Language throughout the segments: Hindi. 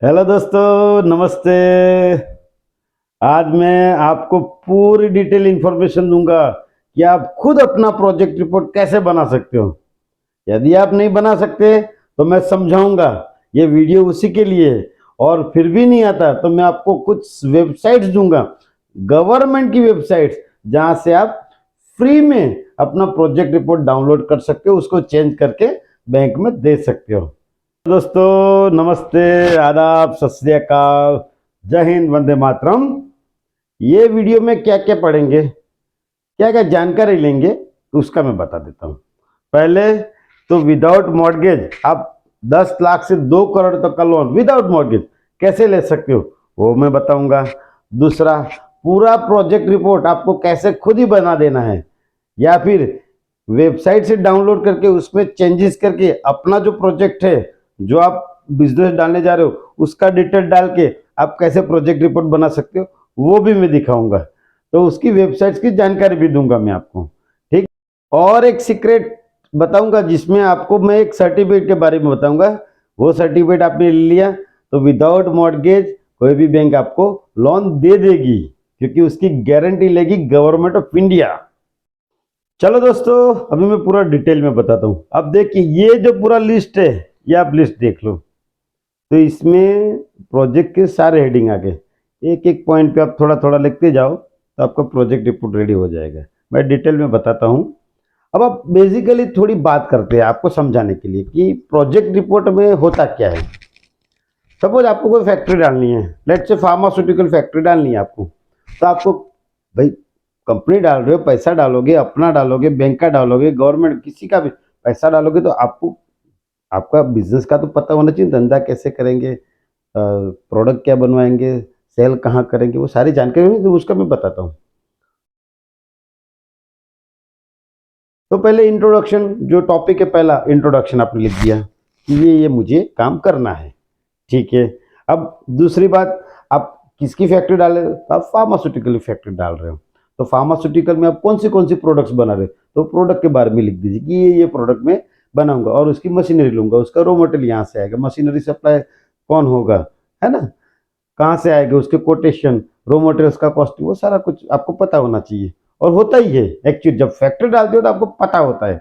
हेलो दोस्तों, नमस्ते। आज मैं आपको पूरी डिटेल इंफॉर्मेशन दूंगा कि आप खुद अपना प्रोजेक्ट रिपोर्ट कैसे बना सकते हो। यदि आप नहीं बना सकते तो मैं समझाऊंगा। ये वीडियो उसी के लिए है। और फिर भी नहीं आता तो मैं आपको कुछ वेबसाइट्स दूंगा, गवर्नमेंट की वेबसाइट्स, जहां से आप फ्री में अपना प्रोजेक्ट रिपोर्ट डाउनलोड कर सकते हो, उसको चेंज करके बैंक में दे सकते हो। दोस्तों नमस्ते, आदाब, सत श्री अकाल, जय हिंद, वंदे मातरम। ये वीडियो में क्या क्या पढ़ेंगे, क्या क्या जानकारी लेंगे, तो उसका मैं बता देता हूँ। पहले तो विदाउट मॉर्गेज आप 10 लाख से 2 करोड़ तक का लोन विदाउट मॉर्गेज कैसे ले सकते हो, वो मैं बताऊंगा। दूसरा, पूरा प्रोजेक्ट रिपोर्ट आपको कैसे खुद ही बना देना है, या फिर वेबसाइट से डाउनलोड करके उसमें चेंजेस करके अपना जो प्रोजेक्ट है, जो आप बिजनेस डालने जा रहे हो, उसका डिटेल डाल के आप कैसे प्रोजेक्ट रिपोर्ट बना सकते हो, वो भी मैं दिखाऊंगा। तो उसकी वेबसाइट्स की जानकारी भी दूंगा मैं आपको। ठीक। और एक सीक्रेट बताऊंगा, जिसमें आपको मैं एक सर्टिफिकेट के बारे में बताऊंगा। वो सर्टिफिकेट आपने ले लिया तो विदाउट मॉर्गेज कोई भी बैंक आपको लोन दे देगी, क्योंकि उसकी गारंटी लेगी गवर्नमेंट ऑफ इंडिया। चलो दोस्तों, अभी मैं पूरा डिटेल में बताता हूँ। अब देखिए, ये जो पूरा लिस्ट है, ये आप लिस्ट देख लो। तो इसमें प्रोजेक्ट के सारे हेडिंग आ गए। एक एक पॉइंट पे आप थोड़ा थोड़ा लिखते जाओ तो आपका प्रोजेक्ट रिपोर्ट रेडी हो जाएगा। मैं डिटेल में बताता हूँ। अब आप बेसिकली थोड़ी बात करते हैं आपको समझाने के लिए कि प्रोजेक्ट रिपोर्ट में होता क्या है। सपोज आपको कोई फैक्ट्री डालनी है, लेट्स से फार्मास्यूटिकल फैक्ट्री डालनी है आपको। तो आपको, भाई, कंपनी डाल रहे हो, पैसा डालोगे, अपना डालोगे, बैंक का डालोगे, गवर्नमेंट किसी का भी पैसा डालोगे, तो आपको आपका बिजनेस का तो पता होना चाहिए। धंधा कैसे करेंगे, प्रोडक्ट क्या बनवाएंगे, सेल कहाँ करेंगे, वो सारी जानकारी होगी, तो उसका मैं बताता हूँ। तो पहले इंट्रोडक्शन, जो टॉपिक है, पहला इंट्रोडक्शन आपने लिख दिया कि ये मुझे काम करना है। ठीक है। अब दूसरी बात, आप किसकी फैक्ट्री डाल रहे हो? आप फार्मास्यूटिकल फैक्ट्री डाल रहे हो। तो फार्मास्यूटिकल में आप कौन सी प्रोडक्ट्स बना रहे हो, तो प्रोडक्ट के बारे में लिख दीजिए कि ये प्रोडक्ट में बनाऊंगा और उसकी मशीनरी लूंगा, उसका रॉ मटेरियल यहाँ से आएगा, मशीनरी सप्लाई कौन होगा, है ना, कहाँ से आएगा, उसके कोटेशन, रॉ मटेरियल्स का कॉस्टिंग, वो सारा कुछ आपको पता होना चाहिए। और होता ही है एक्चुअली, जब फैक्ट्री डालते हो तो आपको पता होता है।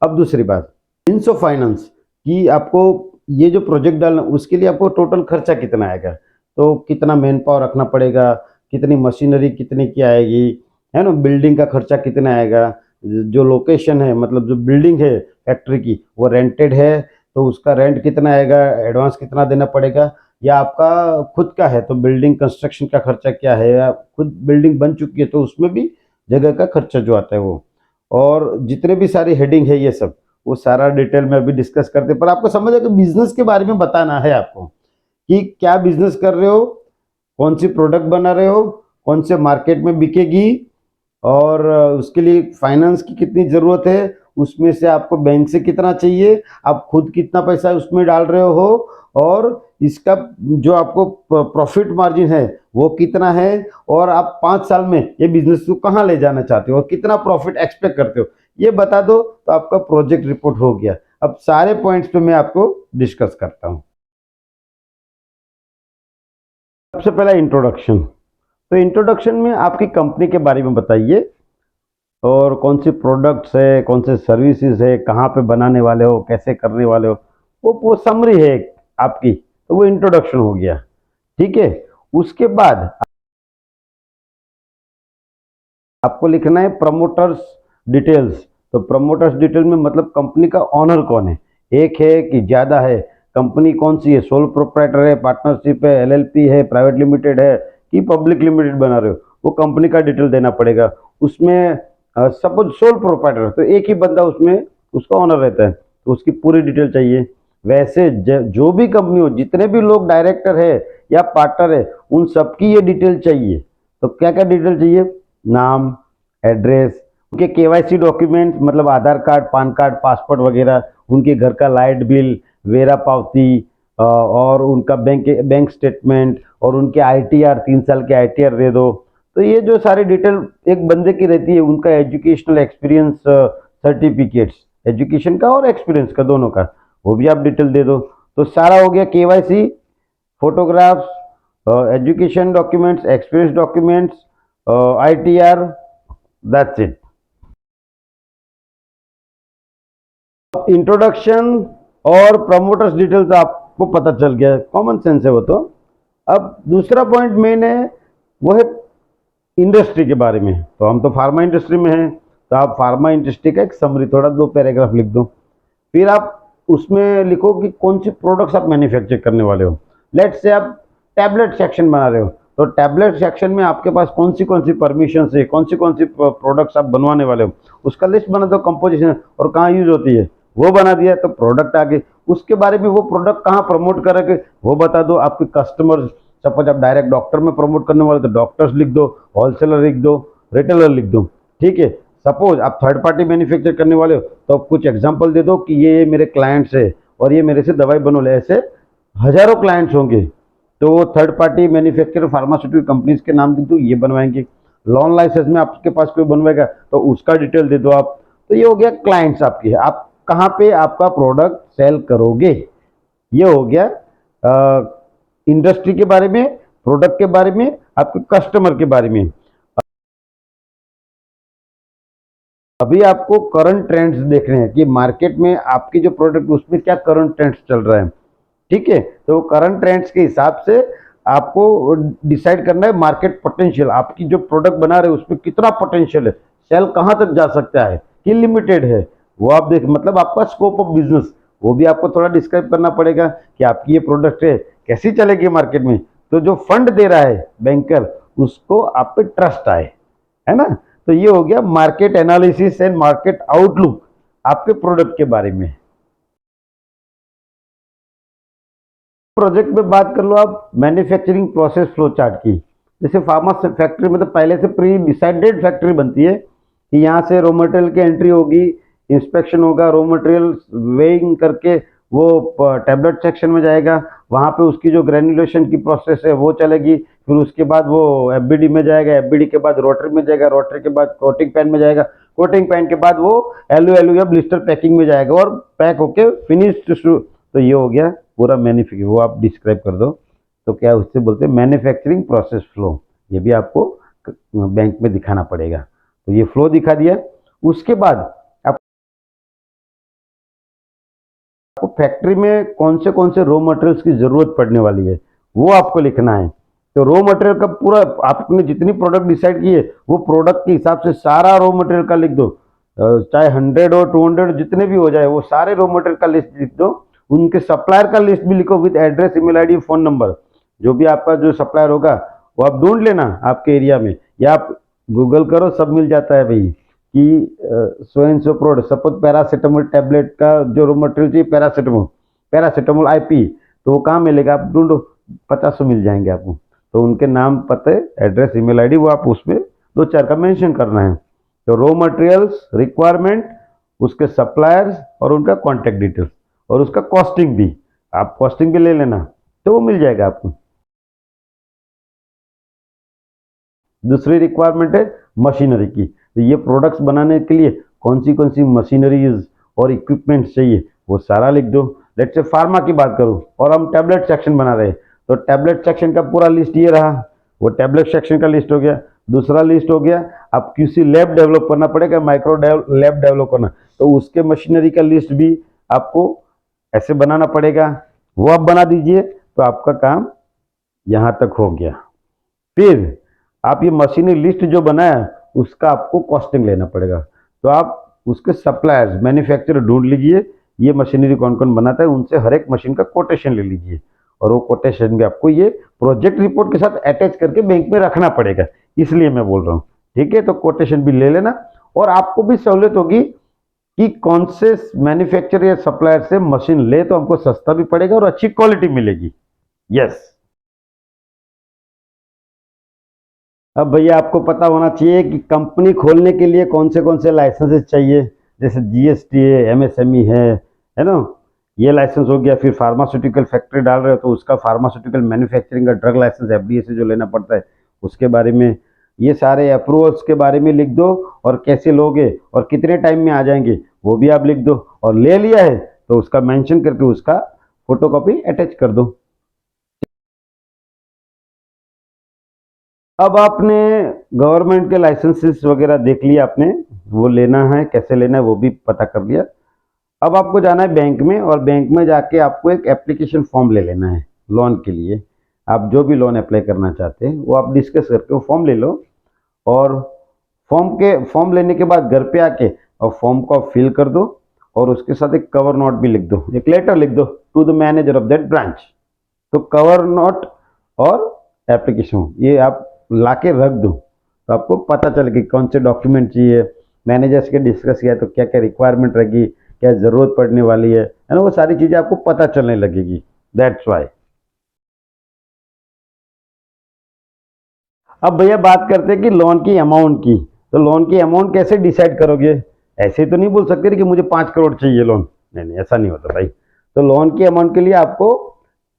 अब दूसरी बात, मीन्स ऑफ फाइनेंस, कि आपको ये जो प्रोजेक्ट डालना, उसके लिए आपको टोटल खर्चा कितना आएगा, तो कितना मैन पावर रखना पड़ेगा, कितनी मशीनरी कितनी की आएगी, है ना, बिल्डिंग का खर्चा कितना आएगा, जो लोकेशन है, मतलब जो बिल्डिंग है फैक्ट्री की, वो रेंटेड है, तो उसका रेंट कितना आएगा, एडवांस कितना देना पड़ेगा, या आपका खुद का है तो बिल्डिंग कंस्ट्रक्शन का खर्चा क्या है, या खुद बिल्डिंग बन चुकी है तो उसमें भी जगह का खर्चा जो आता है वो। और जितने भी सारी हेडिंग है ये सब, वो सारा डिटेल में अभी डिस्कस करते, पर आपको समझ है कि बिजनेस के बारे में बताना है आपको कि क्या बिजनेस कर रहे हो, कौन सी प्रोडक्ट बना रहे हो, कौन से मार्केट में बिकेगी, और उसके लिए फाइनेंस की कितनी ज़रूरत है, उसमें से आपको बैंक से कितना चाहिए, आप खुद कितना पैसा उसमें डाल रहे हो, और इसका जो आपको प्रॉफिट मार्जिन है वो कितना है, और आप 5 साल में ये बिजनेस को कहाँ ले जाना चाहते हो और कितना प्रॉफिट एक्सपेक्ट करते हो, ये बता दो तो आपका प्रोजेक्ट रिपोर्ट हो गया। अब सारे पॉइंट्स पे मैं आपको डिस्कस करता हूँ। सबसे पहला इंट्रोडक्शन। तो इंट्रोडक्शन में आपकी कंपनी के बारे में बताइए, और कौन सी प्रोडक्ट्स है, कौन से सर्विसेज है, कहाँ पे बनाने वाले हो, कैसे करने वाले हो, वो समरी है आपकी, तो वो इंट्रोडक्शन हो गया। ठीक है। उसके बाद आपको लिखना है प्रमोटर्स डिटेल्स। तो प्रमोटर्स डिटेल में मतलब कंपनी का ऑनर कौन है, एक है कि ज़्यादा है, कंपनी कौन सी है, सोल प्रोप्राइटर है, पार्टनरशिप है, एलएलपी है, प्राइवेट लिमिटेड है, कि पब्लिक लिमिटेड बना रहे हो, वो कंपनी का डिटेल देना पड़ेगा उसमें। सपोज सोल प्रोप्राइटर तो एक ही बंदा उसमें उसका ऑनर रहता है, तो उसकी पूरी डिटेल चाहिए। वैसे जो भी कंपनी हो, जितने भी लोग डायरेक्टर है या पार्टनर है, उन सबकी ये डिटेल चाहिए। तो क्या क्या डिटेल चाहिए? नाम, एड्रेस, उनके केवाईसी डॉक्यूमेंट, मतलब आधार कार्ड, पान कार्ड, पासपोर्ट वगैरह, उनके घर का लाइट बिल, वेरा पावती, और उनका बैंक स्टेटमेंट, और उनके आईटीआर, 3 साल के आईटीआर दे दो। तो ये जो सारी डिटेल एक बंदे की रहती है, उनका एजुकेशनल एक्सपीरियंस सर्टिफिकेट्स, एजुकेशन का और एक्सपीरियंस का दोनों का, वो भी आप डिटेल दे दो। तो सारा हो गया KYC photographs, education documents, experience documents, ITR, that's it. Introduction और प्रमोटर्स डिटेल्स आपको पता चल गया, कॉमन सेंस है वो तो। अब दूसरा पॉइंट मेन है, वो है इंडस्ट्री के बारे में। तो हम तो फार्मा इंडस्ट्री में हैं, तो आप फार्मा इंडस्ट्री का एक समरी थोड़ा 2 पैराग्राफ लिख दो। फिर आप उसमें लिखो कि कौन सी प्रोडक्ट्स आप मैन्युफैक्चर करने वाले हो। लेट्स से आप टैबलेट सेक्शन बना रहे हो, तो टैबलेट सेक्शन में आपके पास कौन सी परमिशन है, कौन सी प्रोडक्ट्स आप बनवाने वाले हो, उसका लिस्ट बना दो, कंपोजिशन और कहाँ यूज होती है वो बना दिया, तो प्रोडक्ट आ गए। उसके बारे में वो प्रोडक्ट कहाँ प्रमोट करेंगे वो बता दो। आपके कस्टमर, सपोज आप डायरेक्ट डॉक्टर में प्रमोट करने वाले तो डॉक्टर्स लिख दो, होलसेलर लिख दो, रिटेलर लिख दो, ठीक है। सपोज आप थर्ड पार्टी मैन्युफैक्चर करने वाले हो तो आप कुछ एग्जांपल दे दो कि ये मेरे क्लाइंट्स है और ये मेरे से दवाई बनवा, ऐसे हजारों क्लाइंट्स होंगे, तो वो third party manufacture pharmaceutical companies के नाम दे दो, ये बनवाएंगे। लॉन लाइसेंस में आपके पास कोई बनवाएगा तो उसका डिटेल दे दो आप। तो ये हो गया क्लाइंट्स आपकी, आप कहाँ पे आपका प्रोडक्ट सेल करोगे, ये हो गया इंडस्ट्री के बारे में, प्रोडक्ट के बारे में, आपके कस्टमर के बारे में। अभी आपको करंट ट्रेंड्स देखने हैं कि मार्केट में आपकी जो प्रोडक्ट उसमें क्या करंट ट्रेंड्स चल रहा है, ठीक है। तो करंट ट्रेंड्स के हिसाब से आपको डिसाइड करना है मार्केट पोटेंशियल, आपकी जो प्रोडक्ट बना रहे हो उसमें कितना पोटेंशियल है, सेल कहाँ तक जा सकता है, कि लिमिटेड है, वो आप देख, मतलब आपका स्कोप ऑफ बिजनेस वो भी आपको थोड़ा डिस्क्राइब करना पड़ेगा कि आपकी ये प्रोडक्ट है कैसी चलेगी मार्केट में। तो जो फंड दे रहा है बैंकर, उसको आप पे ट्रस्ट आए, है ना। तो ये हो गया market analysis and market outlook आपके प्रोडक्ट के बारे में। प्रोजेक्ट में बात कर लो आप मैन्युफैक्चरिंग प्रोसेस फ्लो चार्ट की। जैसे फार्मा फैक्ट्री में तो पहले से प्री डिसाइडेड फैक्ट्री बनती है कि यहाँ से रॉ मटेरियल की एंट्री होगी, इंस्पेक्शन होगा, रॉ मटेरियल वेइंग करके वो टैबलेट सेक्शन में जाएगा, वहाँ पे उसकी जो ग्रेनुलेशन की प्रोसेस है वो चलेगी, फिर उसके बाद वो एफबीडी में जाएगा, एफबीडी के बाद रोटरी में जाएगा, रोटरी के बाद कोटिंग पैन में जाएगा, कोटिंग पैन के बाद वो एलयू या ब्लिस्टर पैकिंग में जाएगा और पैक होके फिनिश्ड। तो ये हो गया पूरा मैन्युफैक्चरिंग, वो आप डिस्क्राइब कर दो। तो क्या उससे बोलते हैं मैन्युफैक्चरिंग प्रोसेस फ्लो, ये भी आपको बैंक में दिखाना पड़ेगा। तो ये फ्लो दिखा दिया। उसके बाद आपको फैक्ट्री में कौन से रॉ मटेरियल्स की जरूरत पड़ने वाली है वो आपको लिखना है। तो रॉ मटेरियल का पूरा आपने जितनी प्रोडक्ट डिसाइड की है वो प्रोडक्ट के हिसाब से सारा रॉ मटेरियल का लिख दो, चाहे 100 और 200 जितने भी हो जाए वो सारे रॉ मटेरियल का लिस्ट लिख दो। उनके सप्लायर का लिस्ट भी लिखो with address, email ID, phone number. जो भी आपका जो सप्लायर होगा वो आप ढूंढ लेना आपके एरिया में, या आप गूगल करो, सब मिल जाता है भाई कि so and so product, suppose paracetamol tablet का जो रॉ मटेरियल चाहिए पैरासीटामोल, पैरासीटामोल आईपी, तो वो कहाँ मिलेगा, आप ढूंढो 50 मिल जाएंगे आपको। तो उनके नाम, पते, एड्रेस, ईमेल आईडी वो आप उसमें 2-4 का मेंशन करना है। तो रॉ मटेरियल्स रिक्वायरमेंट, उसके सप्लायर्स और उनका कॉन्टैक्ट डिटेल्स और उसका कॉस्टिंग भी, आप कॉस्टिंग भी ले लेना तो वो मिल जाएगा आपको। दूसरी रिक्वायरमेंट है मशीनरी की, तो ये प्रोडक्ट्स बनाने के लिए कौन सी मशीनरीज और इक्विपमेंट चाहिए वो सारा लिख दो। लेट्स से फार्मा की बात करूं और हम टैबलेट सेक्शन बना रहे हैं, तो टैबलेट सेक्शन का पूरा लिस्ट ये रहा, वो टैबलेट सेक्शन का लिस्ट हो गया। दूसरा लिस्ट हो गया, आप किसी लैब डेवलप करना पड़ेगा, माइक्रो लैब डेवलप करना, तो उसके मशीनरी का लिस्ट भी आपको ऐसे बनाना पड़ेगा, वो आप बना दीजिए। तो आपका काम यहाँ तक हो गया। फिर आप ये मशीनरी लिस्ट जो बनाया उसका आपको कॉस्टिंग लेना पड़ेगा, तो आप उसके सप्लायर्स, मैन्युफैक्चरर ढूंढ लीजिए, ये मशीनरी कौन कौन बनाता है, उनसे हर एक मशीन का कोटेशन ले लीजिए, और वो कोटेशन भी आपको ये प्रोजेक्ट रिपोर्ट के साथ अटैच करके बैंक में रखना पड़ेगा, इसलिए मैं बोल रहा हूँ, ठीक है। तो कोटेशन भी ले लेना, और आपको भी सहूलियत होगी कि कौन से मैन्युफैक्चरर या सप्लायर से मशीन ले तो हमको सस्ता भी पड़ेगा और अच्छी क्वालिटी मिलेगी। यस। अब भैया आपको पता होना चाहिए कि कंपनी खोलने के लिए कौन से लाइसेंसेस चाहिए, जैसे जीएसटी है, एमएसएमई है ना, ये लाइसेंस हो गया। फिर फार्मास्यूटिकल फैक्ट्री डाल रहे हो तो उसका फार्मास्यूटिकल मैन्युफैक्चरिंग का ड्रग लाइसेंस एफडीए से जो लेना पड़ता है उसके बारे में, ये सारे अप्रूवल्स के बारे में लिख दो, और कैसे लोगे और कितने टाइम में आ जाएंगे वो भी आप लिख दो, और ले लिया है तो उसका मेंशन करके उसका फोटोकॉपी अटैच कर दो। अब आपने गवर्नमेंट के लाइसेंसेस वगैरह देख लिया आपने, वो लेना है कैसे लेना है वो भी पता कर लिया। अब आपको जाना है बैंक में, और बैंक में जाके आपको एक एप्लीकेशन फॉर्म ले लेना है लोन के लिए। आप जो भी लोन अप्लाई करना चाहते हैं वो आप डिस्कस करके वो फॉर्म ले लो, और फॉर्म लेने के बाद घर पे आके और फॉर्म को आप फिल कर दो, और उसके साथ एक कवर नोट भी लिख दो, एक लेटर लिख दो to the manager of that branch. तो कवर नोट और एप्लीकेशन ये आप लाके रख दो, तो आपको पता चले कि कौन से डॉक्यूमेंट चाहिए। मैनेजर से डिस्कस किया तो क्या क्या रिक्वायरमेंट रहेगी, क्या ज़रूरत पड़ने वाली है ना, वो सारी चीज़ें आपको पता चलने लगेगी। That's why. अब भैया बात करते हैं कि लोन की अमाउंट की। तो लोन की अमाउंट कैसे डिसाइड करोगे? ऐसे तो नहीं बोल सकते कि मुझे 5 करोड़ चाहिए लोन, नहीं नहीं ऐसा नहीं होता भाई। तो लोन की अमाउंट के लिए आपको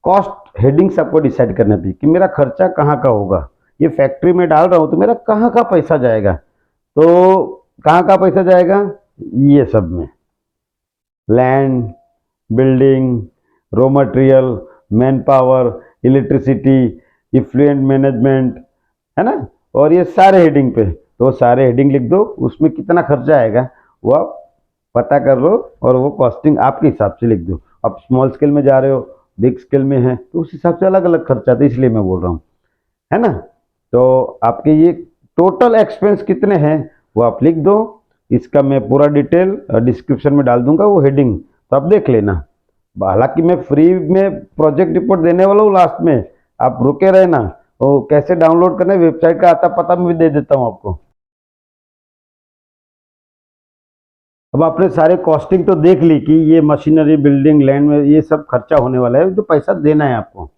कॉस्ट हेडिंग्स आपको डिसाइड करना चाहिए कि मेरा खर्चा कहाँ का होगा। ये फैक्ट्री में डाल रहा हूँ तो मेरा कहाँ का पैसा जाएगा, तो कहाँ का पैसा जाएगा, ये सब में land, building, raw material, man power, electricity, effluent management, है ना। और ये सारे हेडिंग पे, तो सारे हेडिंग लिख दो, उसमें कितना खर्चा आएगा वो आप पता कर लो, और वो कॉस्टिंग आपके हिसाब से लिख दो। आप स्मॉल स्केल में जा रहे हो, बिग स्केल में है, तो उस हिसाब से अलग अलग खर्चा आता है, इसलिए मैं बोल रहा हूँ, है ना। तो आपके ये टोटल एक्सपेंस कितने हैं वो आप लिख दो। इसका मैं पूरा डिटेल डिस्क्रिप्शन में डाल दूंगा वो हेडिंग, तो आप देख लेना। हालांकि मैं फ्री में प्रोजेक्ट रिपोर्ट देने वाला हूँ लास्ट में, आप रुके रहना। वो कैसे डाउनलोड करना है वेबसाइट का आता पता मैं भी दे देता हूँ आपको। अब आपने सारे कॉस्टिंग तो देख ली कि ये मशीनरी, बिल्डिंग, लैंड में ये सब खर्चा होने वाला है, जो पैसा देना है आपको।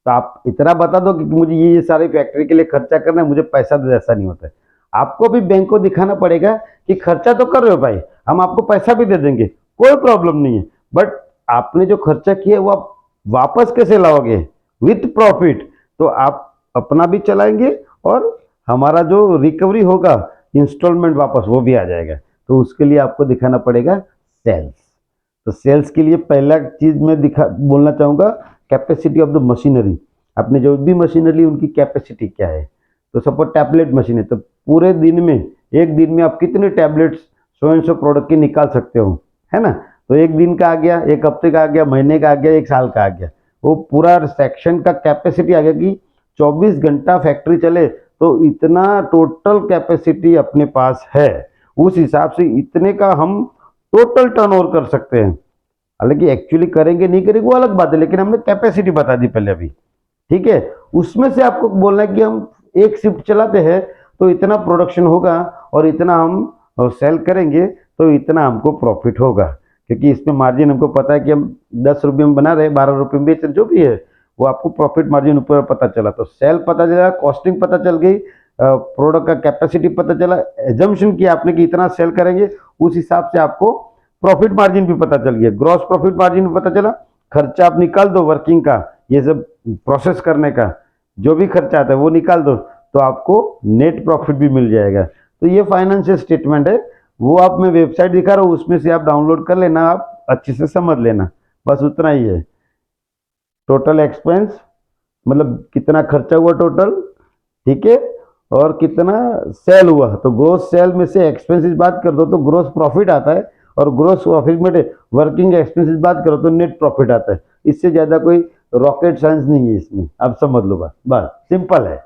तो आप इतना बता दो कि मुझे ये सारी फैक्ट्री के लिए खर्चा करना है, मुझे पैसा दो, ऐसा नहीं होता है। आपको भी बैंक को दिखाना पड़ेगा कि खर्चा तो कर रहे हो भाई, हम आपको पैसा भी दे देंगे, कोई प्रॉब्लम नहीं है, बट आपने जो खर्चा किया वो आप वापस कैसे लाओगे विथ प्रॉफिट। तो आप अपना भी चलाएंगे, और हमारा जो रिकवरी होगा इंस्टॉलमेंट वापस वो भी आ जाएगा। तो उसके लिए आपको दिखाना पड़ेगा सेल्स। तो सेल्स के लिए पहला चीज मैं दिखा बोलना चाहूँगा, कैपेसिटी ऑफ द मशीनरी। आपने जो भी मशीनरी उनकी कैपेसिटी क्या है। तो सपोज टैबलेट मशीन है, तो पूरे दिन में, एक दिन में आप कितने tablets so and so product की निकाल सकते हो, है ना। तो एक दिन का आ गया, एक हफ्ते का आ गया, महीने का आ गया, एक साल का आ गया। वो पूरा सेक्शन का कैपेसिटी आ गया कि 24 घंटा फैक्ट्री चले तो इतना टोटल कैपेसिटी अपने पास है। उस हिसाब से इतने का हम टोटल टर्नओवर कर सकते हैं। हालांकि एक्चुअली करेंगे नहीं करेंगे वो अलग बात है, लेकिन हमने कैपेसिटी बता दी पहले अभी, ठीक है। उसमें से आपको बोलना है कि हम एक शिफ्ट चलाते हैं तो इतना प्रोडक्शन होगा, और इतना हम सेल करेंगे तो इतना हमको प्रॉफिट होगा। क्योंकि इसमें मार्जिन हमको पता है कि हम 10 रुपये में बना रहे, 12 रुपये में बेच रहे, जो भी है वो आपको प्रॉफिट मार्जिन ऊपर पता चला। तो सेल पता चला, कॉस्टिंग पता चल गई, प्रोडक्ट का कैपेसिटी पता चला, एजम्पशन किया आपने कि इतना सेल करेंगे, उस हिसाब से आपको प्रॉफिट मार्जिन भी पता चल गया, ग्रॉस प्रॉफिट मार्जिन भी पता चला। खर्चा आप निकाल दो वर्किंग का, ये सब प्रोसेस करने का जो भी खर्चा आता है वो निकाल दो, तो आपको नेट प्रॉफिट भी मिल जाएगा। तो ये फाइनेंशियल स्टेटमेंट है, वो आप मैं वेबसाइट दिखा रहा हूँ उसमें से आप डाउनलोड कर लेना, आप अच्छे से समझ लेना, बस उतना ही है। टोटल एक्सपेंस मतलब कितना खर्चा हुआ टोटल, ठीक है, और कितना सेल हुआ। तो ग्रोस सेल में से एक्सपेंसेस बात कर दो तो ग्रोस प्रॉफिट आता है, और ग्रोस प्रॉफिट में वर्किंग एक्सपेंसेस बात करो तो नेट प्रॉफिट आता है। इससे ज्यादा कोई रॉकेट साइंस नहीं है इसमें, आप समझ लो, बस बस सिंपल है।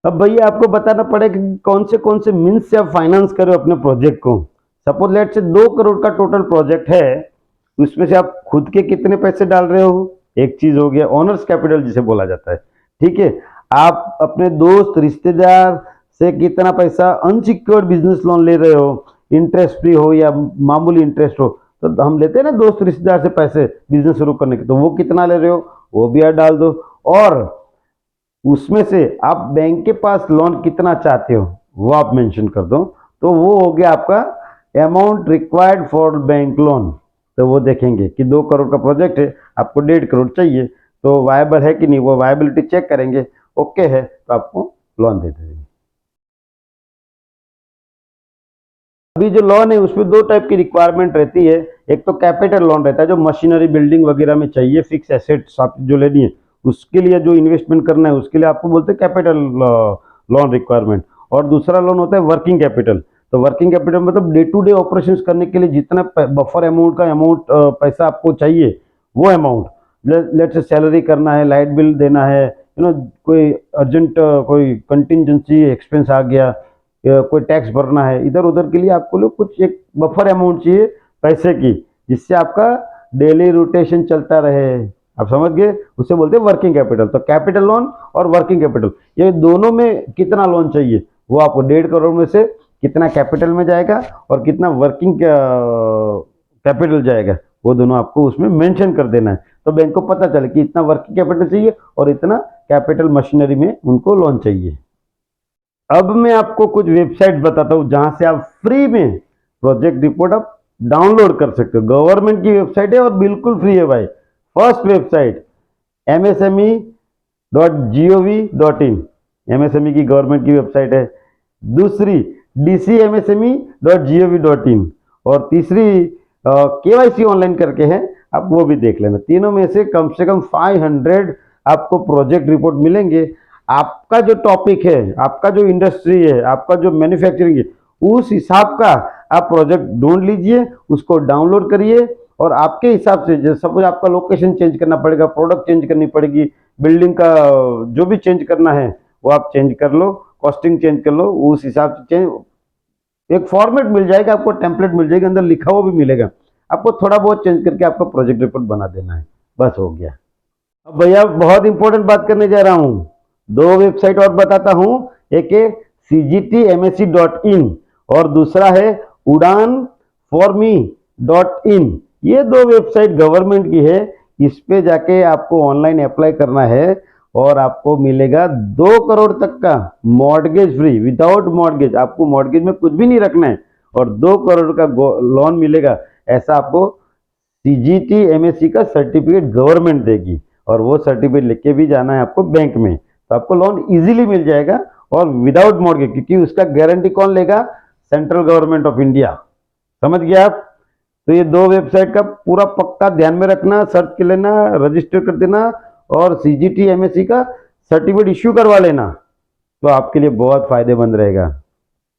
अब भैया आपको बताना पड़ेगा कि कौन से मीन्स से आप फाइनेंस करो अपने प्रोजेक्ट को। सपोज लेट से 2 करोड़ का टोटल प्रोजेक्ट है, उसमें से आप खुद के कितने पैसे डाल रहे हो, एक चीज हो गया ऑनर्स कैपिटल जिसे बोला जाता है, ठीक है। आप अपने दोस्त रिश्तेदार से कितना पैसा अनसिक्योर्ड बिजनेस लोन ले रहे हो, इंटरेस्ट फ्री हो या मामूली इंटरेस्ट हो। तो हम लेते हैं ना दोस्त रिश्तेदार से पैसे बिजनेस शुरू करने के, तो वो कितना ले रहे हो वो भी आप डाल दो, और उसमें से आप बैंक के पास लोन कितना चाहते हो वो आप मेंशन कर दो। तो वो हो गया आपका amount required for bank loan. तो वो देखेंगे कि 2 करोड़ का प्रोजेक्ट है, आपको 1.5 करोड़ चाहिए, तो वायबल है कि नहीं, वो वायबिलिटी चेक करेंगे, ओके है तो आपको लोन दे देंगे। अभी जो लोन है उसमें 2 टाइप की रिक्वायरमेंट रहती है। एक तो कैपिटल लोन रहता है जो मशीनरी, बिल्डिंग वगैरह में चाहिए, फिक्स एसेट्स आप जो लेनी है उसके लिए जो इन्वेस्टमेंट करना है उसके लिए आपको बोलते हैं कैपिटल लोन रिक्वायरमेंट। और दूसरा लोन होता है वर्किंग कैपिटल। तो वर्किंग कैपिटल मतलब डे टू डे ऑपरेशंस करने के लिए जितना बफर अमाउंट का पैसा आपको चाहिए वो अमाउंट, लेट से सैलरी करना है, लाइट बिल देना है, कोई अर्जेंट कोई कंटिजेंसी एक्सपेंस आ गया, या कोई टैक्स भरना है, इधर उधर के लिए आपको लोग कुछ एक बफर अमाउंट चाहिए पैसे की, जिससे आपका डेली रोटेशन चलता रहे। आप समझ गए, उसे बोलते हैं वर्किंग कैपिटल। तो कैपिटल लोन और वर्किंग कैपिटल ये दोनों में कितना लोन चाहिए वो आपको 1.5 करोड़ में से कितना कैपिटल में जाएगा और कितना वर्किंग कैपिटल जाएगा वो दोनों आपको उसमें मेंशन कर देना है। तो बैंक को पता चले कि इतना वर्किंग कैपिटल चाहिए और इतना कैपिटल मशीनरी में उनको लोन चाहिए। अब मैं आपको कुछ वेबसाइट बताता हूँ जहां से आप फ्री में प्रोजेक्ट रिपोर्ट आप डाउनलोड कर सकते हो। गवर्नमेंट की वेबसाइट है और बिल्कुल फ्री है भाई। फर्स्ट वेबसाइट msme.gov.in, MSME की गवर्नमेंट की वेबसाइट है। दूसरी dcmsme.gov.in और तीसरी KYC ऑनलाइन करके है, आप वो भी देख लेना। तीनों में से कम 500 आपको प्रोजेक्ट रिपोर्ट मिलेंगे। आपका जो टॉपिक है, आपका जो इंडस्ट्री है, आपका जो मैन्युफैक्चरिंग है, उस हिसाब का आप प्रोजेक्ट ढूंढ लीजिए, उसको डाउनलोड करिए और आपके हिसाब से, जैसे सपोज आपका लोकेशन चेंज करना पड़ेगा, प्रोडक्ट चेंज करनी पड़ेगी, बिल्डिंग का जो भी चेंज करना है वो आप चेंज कर लो, कॉस्टिंग चेंज कर लो, उस हिसाब से चेंज, एक फॉर्मेट मिल जाएगा आपको, टेम्पलेट मिल जाएगा, अंदर लिखा हुआ भी मिलेगा, आपको थोड़ा बहुत चेंज करके आपका प्रोजेक्ट रिपोर्ट बना देना है, बस हो गया। अब भैया बहुत इंपॉर्टेंट बात करने जा रहा हूँ, दो वेबसाइट और बताता हूँ। एक है cgtmsc.in और दूसरा है udanforme.in। ये दो वेबसाइट गवर्नमेंट की है। इस पे जाके आपको ऑनलाइन अप्लाई करना है और आपको मिलेगा 2 करोड़ तक का मॉर्गेज फ्री, विदाउट मॉर्गेज। आपको मॉर्गेज में कुछ भी नहीं रखना है और 2 करोड़ का लोन मिलेगा। ऐसा आपको CGT-MSc का सर्टिफिकेट गवर्नमेंट देगी और वो सर्टिफिकेट लेके भी जाना है आपको बैंक में, तो आपको लोन इजीली मिल जाएगा और विदाउट मॉर्गेज, क्योंकि उसका गारंटी कौन लेगा? Central government of India. समझ गए आप? तो ये दो वेबसाइट का पूरा पक्का ध्यान में रखना, सर्च कर लेना, रजिस्टर कर देना और CGT-MSc का सर्टिफिकेट इश्यू करवा लेना, तो आपके लिए बहुत फायदेमंद रहेगा।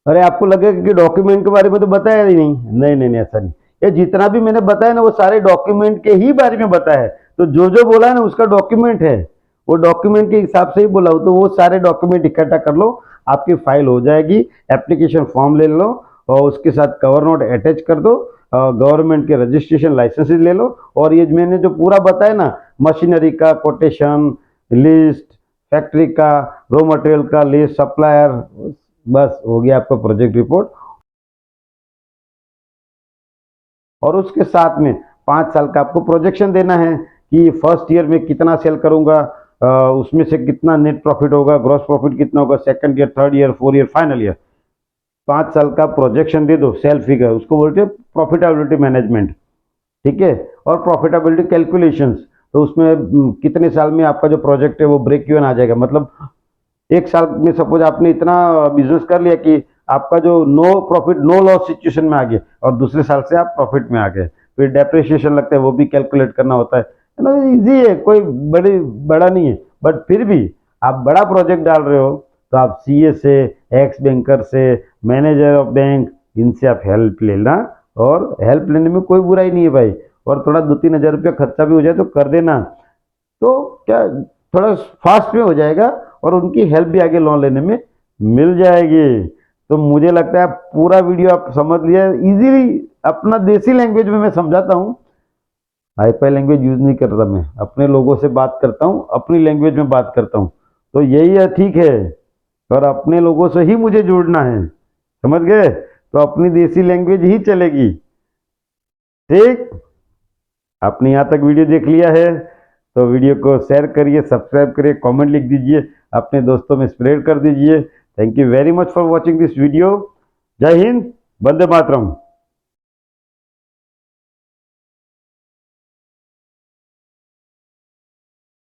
अरे आपको लगेगा कि डॉक्यूमेंट के बारे में तो बताया ही नहीं, नहीं नहीं नहीं, ऐसा नहीं। ये जितना भी मैंने बताया ना वो सारे डॉक्यूमेंट के ही बारे में बताया है। तो जो जो बोला है ना उसका डॉक्यूमेंट है, वो डॉक्यूमेंट के हिसाब से ही बोला हो, तो वो सारे डॉक्यूमेंट इकट्ठा कर लो, आपकी फाइल हो जाएगी। एप्लीकेशन फॉर्म ले लो और उसके साथ कवर नोट अटैच कर दो, गवर्नमेंट के रजिस्ट्रेशन लाइसेंसेस ले लो, और ये मैंने जो पूरा बताया ना, मशीनरी का कोटेशन लिस्ट, फैक्ट्री का रॉ मटेरियल का लिस्ट, सप्लायर, बस हो गया आपका प्रोजेक्ट रिपोर्ट। और उसके साथ में 5 साल का आपको प्रोजेक्शन देना है कि फर्स्ट ईयर में कितना सेल करूंगा, उसमें से कितना नेट प्रॉफिट होगा, ग्रॉस प्रॉफिट कितना होगा, second year, third year, 4 year, final year. 5 साल का प्रोजेक्शन दे दो, सेल फिगर, उसको बोलते हैं प्रॉफिटेबिलिटी मैनेजमेंट। ठीक है, और प्रॉफिटेबिलिटी कैलकुलेशंस, तो उसमें कितने साल में आपका जो प्रोजेक्ट है वो ब्रेक इवन आ जाएगा। मतलब एक साल में सपोज आपने इतना बिजनेस कर लिया कि आपका जो no profit no loss situation में आ गया और दूसरे साल से आप प्रॉफिट में आ गए, फिर डेप्रिसिएशन लगता है, वो भी कैलकुलेट करना होता है ना। इजी है, कोई बड़ा नहीं है, बट फिर भी आप बड़ा प्रोजेक्ट डाल रहे हो तो आप CA से, एक्स बैंकर से, मैनेजर ऑफ बैंक, इनसे आप हेल्प लेना, और हेल्प लेने में कोई बुराई नहीं है भाई। और थोड़ा 2-3 हज़ार रुपया खर्चा भी हो जाए तो कर देना, तो क्या थोड़ा फास्ट में हो जाएगा और उनकी हेल्प भी आगे लोन लेने में मिल जाएगी। तो मुझे लगता है पूरा वीडियो आप समझ लिया इजीली। अपना देसी लैंग्वेज में मैं समझाता हूँ, हाईफाई लैंग्वेज यूज नहीं करता, मैं अपने लोगों से बात करता हूँ, अपनी लैंग्वेज में बात करता हूँ, तो यही है, ठीक है। और अपने लोगों से ही मुझे जुड़ना है, समझ गए? तो अपनी देसी लैंग्वेज ही चलेगी। ठीक, आपने यहाँ तक वीडियो देख लिया है तो वीडियो को शेयर करिए, सब्सक्राइब करिए, कमेंट लिख दीजिए, अपने दोस्तों में स्प्रेड कर दीजिए। Thank you very much for watching this video. जय हिंद, वंदे मातरम।